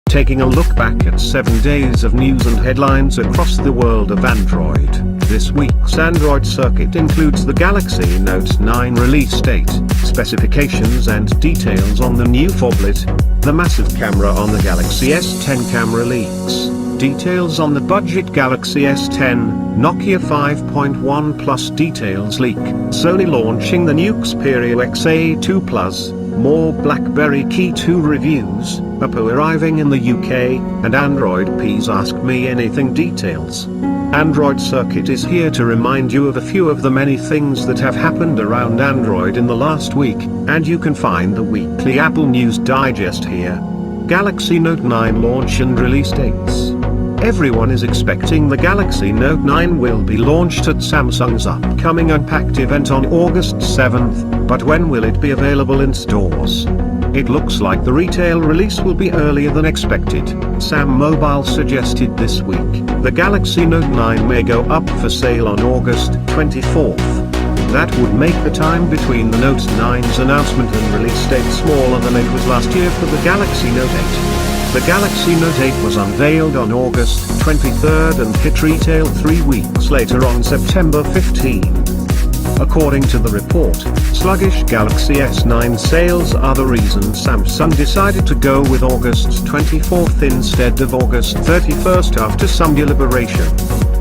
Taking a look back at 7 days of news and headlines across the world of Android, this week's Android circuit includes the Galaxy Note 9 release date, specifications and details on the new phablet, the massive camera on the Galaxy S10 camera leaks, details on the budget Galaxy S10, Nokia 5.1 Plus details leak, Sony launching the new Xperia XA2 Plus, more BlackBerry Key2 reviews, Oppo arriving in the UK, and Android P's Ask Me Anything details. Android Circuit is here to remind you of a few of the many things that have happened around Android in the last week, and you can find the weekly Apple News Digest here. Galaxy Note 9 launch and release dates. Everyone is expecting the Galaxy Note 9 will be launched at Samsung's upcoming Unpacked event on August 7th, but when will it be available in stores? It looks like the retail release will be earlier than expected. SamMobile suggested this week, the Galaxy Note 9 may go up for sale on August 24th. That would make the time between the Note 9's announcement and release date smaller than it was last year for the Galaxy Note 8. The Galaxy Note 8 was unveiled on August 23rd and hit retail 3 weeks later on September 15. According to the report, sluggish Galaxy S9 sales are the reason Samsung decided to go with August 24th instead of August 31st after some deliberation.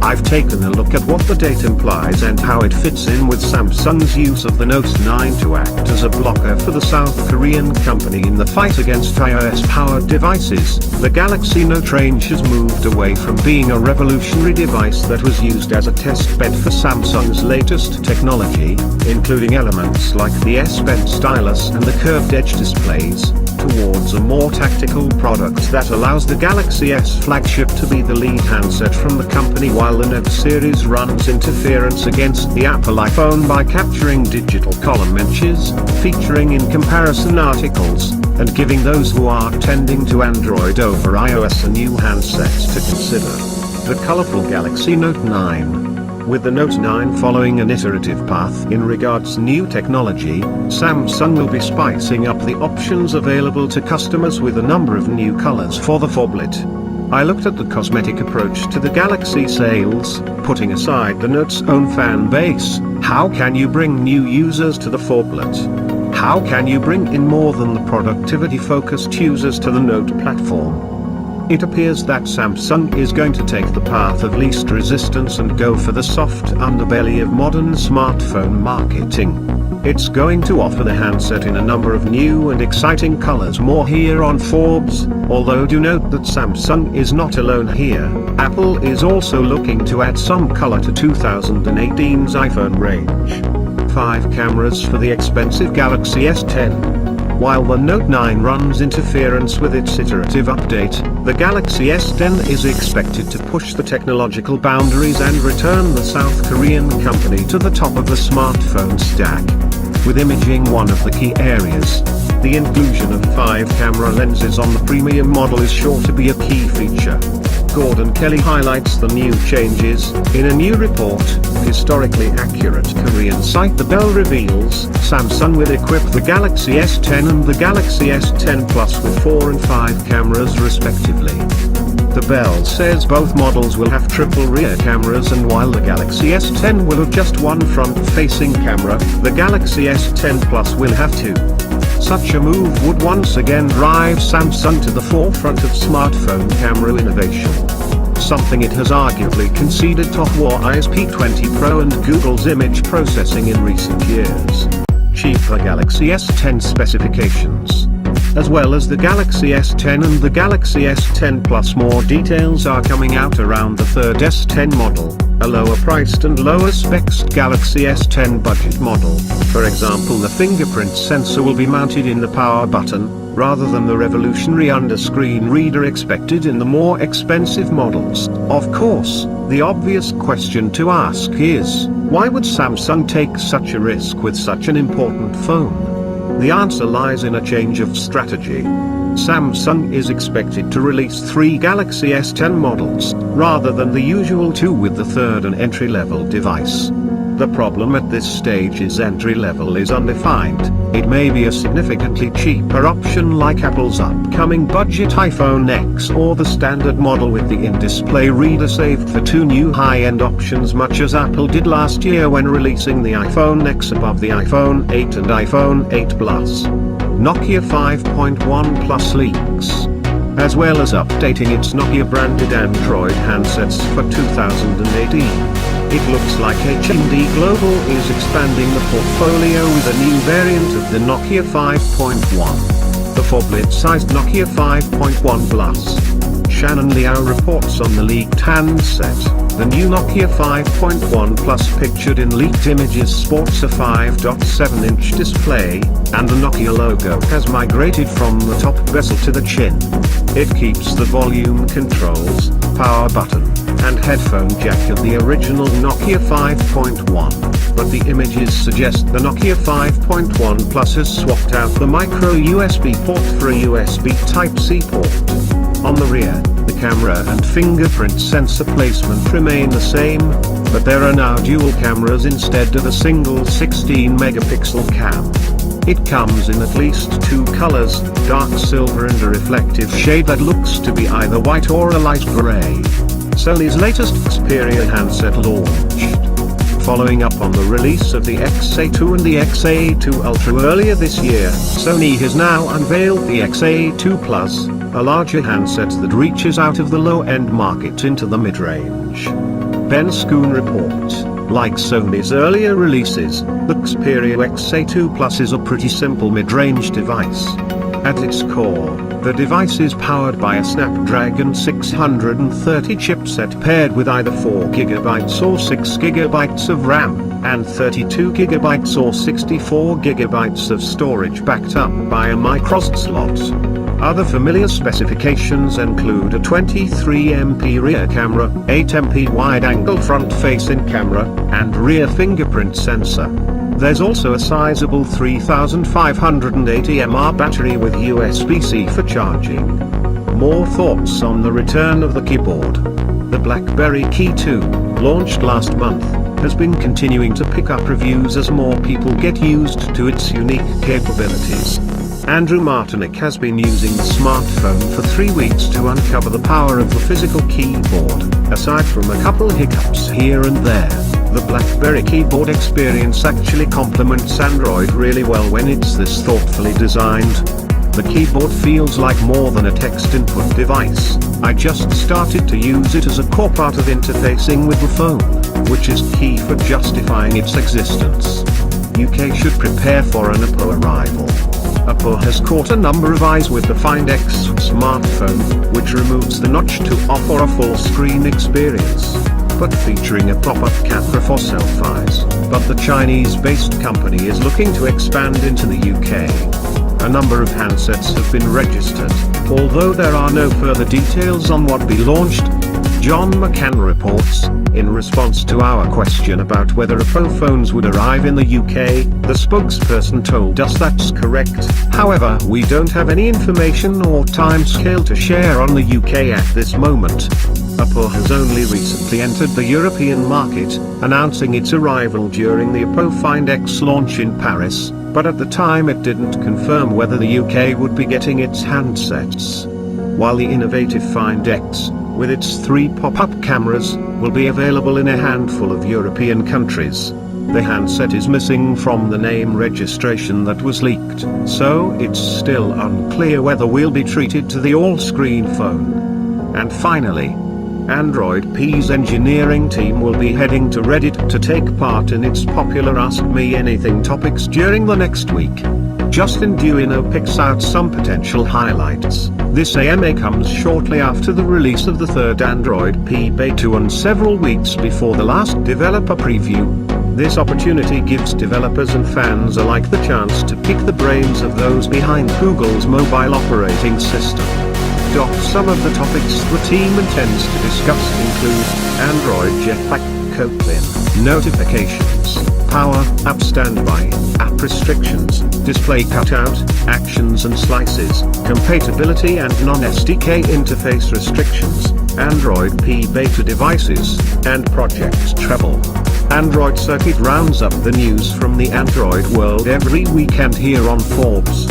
I've taken a look at what the date implies and how it fits in with Samsung's use of the Note 9 to act as a blocker for the South Korean company in the fight against iOS-powered devices. The Galaxy Note range has moved away from being a revolutionary device that was used as a test bed for Samsung's latest technology, including elements like the S Pen stylus and the curved edge displays, towards a more tactical product that allows the Galaxy S flagship to be the lead handset from the company while the Note series runs interference against the Apple iPhone by capturing digital column inches, featuring in comparison articles, and giving those who are tending to Android over iOS a new handset to consider. The colorful Galaxy Note 9. With the Note 9 following an iterative path in regards new technology, Samsung will be spicing up the options available to customers with a number of new colors for the phablet. I looked at the cosmetic approach to the Galaxy sales, putting aside the Note's own fan base. How can you bring new users to the phablet? How can you bring in more than the productivity-focused users to the Note platform? It appears that Samsung is going to take the path of least resistance and go for the soft underbelly of modern smartphone marketing. It's going to offer the handset in a number of new and exciting colors. More here on Forbes, although do note that Samsung is not alone here. Apple is also looking to add some color to 2018's iPhone range. 5 cameras for the expensive Galaxy S10. While the Note 9 runs interference with its iterative update, the Galaxy S10 is expected to push the technological boundaries and return the South Korean company to the top of the smartphone stack. With imaging one of the key areas, the inclusion of 5 camera lenses on the premium model is sure to be a key feature. Gordon Kelly highlights the new changes. In a new report, historically accurate Korean site The Bell reveals, Samsung will equip the Galaxy S10 and the Galaxy S10 Plus with 4 and 5 cameras respectively. The Bell says both models will have triple rear cameras, and while the Galaxy S10 will have just one front-facing camera, the Galaxy S10 Plus will have 2. Such a move would once again drive Samsung to the forefront of smartphone camera innovation. Something it has arguably conceded to Huawei's P20 Pro and Google's image processing in recent years. Cheaper Galaxy S10 specifications. As well as the Galaxy S10 and the Galaxy S10 Plus, more details are coming out around the third S10 model, a lower-priced and lower-spec'd Galaxy S10 budget model. For example, the fingerprint sensor will be mounted in the power button, rather than the revolutionary under-screen reader expected in the more expensive models. Of course, the obvious question to ask is, why would Samsung take such a risk with such an important phone? The answer lies in a change of strategy. Samsung is expected to release 3 Galaxy S10 models, rather than the usual 2 with the third an entry-level device. The problem at this stage is entry level is undefined. It may be a significantly cheaper option like Apple's upcoming budget iPhone X or the standard model with the in-display reader saved for two new high-end options, much as Apple did last year when releasing the iPhone X above the iPhone 8 and iPhone 8 Plus. Nokia 5.1 Plus leaks, as well as updating its Nokia-branded Android handsets for 2018. It looks like HMD Global is expanding the portfolio with a new variant of the Nokia 5.1. The phablet-sized Nokia 5.1 Plus. Shannon Liao reports on the leaked handset. The new Nokia 5.1 Plus pictured in leaked images sports a 5.7-inch display, and the Nokia logo has migrated from the top bezel to the chin. It keeps the volume controls, power button, and headphone jack of the original Nokia 5.1, but the images suggest the Nokia 5.1 Plus has swapped out the micro USB port for a USB Type-C port. On the rear, the camera and fingerprint sensor placement remain the same, but there are now dual cameras instead of a single 16-megapixel cam. It comes in at least two colors, dark silver and a reflective shade that looks to be either white or a light gray. Sony's latest Xperia handset launched. Following up on the release of the XA2 and the XA2 Ultra earlier this year, Sony has now unveiled the XA2 Plus, a larger handset that reaches out of the low-end market into the mid-range. Ben Schoon reports, like Sony's earlier releases, the Xperia XA2 Plus is a pretty simple mid-range device. At its core, the device is powered by a Snapdragon 630 chipset paired with either 4GB or 6GB of RAM, and 32GB or 64GB of storage backed up by a microSD slot. Other familiar specifications include a 23MP rear camera, 8MP wide-angle front-facing camera, and rear fingerprint sensor. There's also a sizable 3580 mAh battery with USB-C for charging. More thoughts on the return of the keyboard. The BlackBerry Key2, launched last month, has been continuing to pick up reviews as more people get used to its unique capabilities. Andrew Martinick has been using the smartphone for 3 weeks to uncover the power of the physical keyboard. Aside from a couple hiccups here and there, the BlackBerry keyboard experience actually complements Android really well when it's this thoughtfully designed. The keyboard feels like more than a text input device. I just started to use it as a core part of interfacing with the phone, which is key for justifying its existence. UK should prepare for an Oppo arrival. Oppo has caught a number of eyes with the Find X smartphone, which removes the notch to offer a full-screen experience, but featuring a pop-up camera for selfies. But the Chinese-based company is looking to expand into the UK. A number of handsets have been registered, although there are no further details on what be launched. John McCann reports, in response to our question about whether Oppo phones would arrive in the UK, the spokesperson told us that's correct. However, we don't have any information or timescale to share on the UK at this moment. Oppo has only recently entered the European market, announcing its arrival during the Oppo Find X launch in Paris, but at the time it didn't confirm whether the UK would be getting its handsets. While the innovative Find X, with its 3 pop-up cameras, will be available in a handful of European countries, the handset is missing from the name registration that was leaked, so it's still unclear whether we'll be treated to the all-screen phone. And finally, Android P's engineering team will be heading to Reddit to take part in its popular Ask Me Anything topics during the next week. Justin Duino picks out some potential highlights. This AMA comes shortly after the release of the third Android P beta and several weeks before the last developer preview. This opportunity gives developers and fans alike the chance to pick the brains of those behind Google's mobile operating system. Some of the topics the team intends to discuss include Android Jetpack, Kotlin, notifications, power, app standby, app restrictions, display cutout, actions and slices, compatibility and non-SDK interface restrictions, Android P beta devices, and Project Treble. Android Circuit rounds up the news from the Android world every weekend here on Forbes.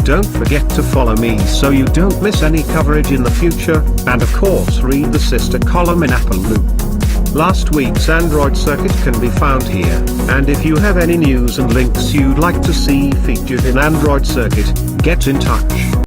Don't forget to follow me so you don't miss any coverage in the future, and of course read the sister column in Apple Loop. Last week's Android Circuit can be found here, and if you have any news and links you'd like to see featured in Android Circuit, get in touch.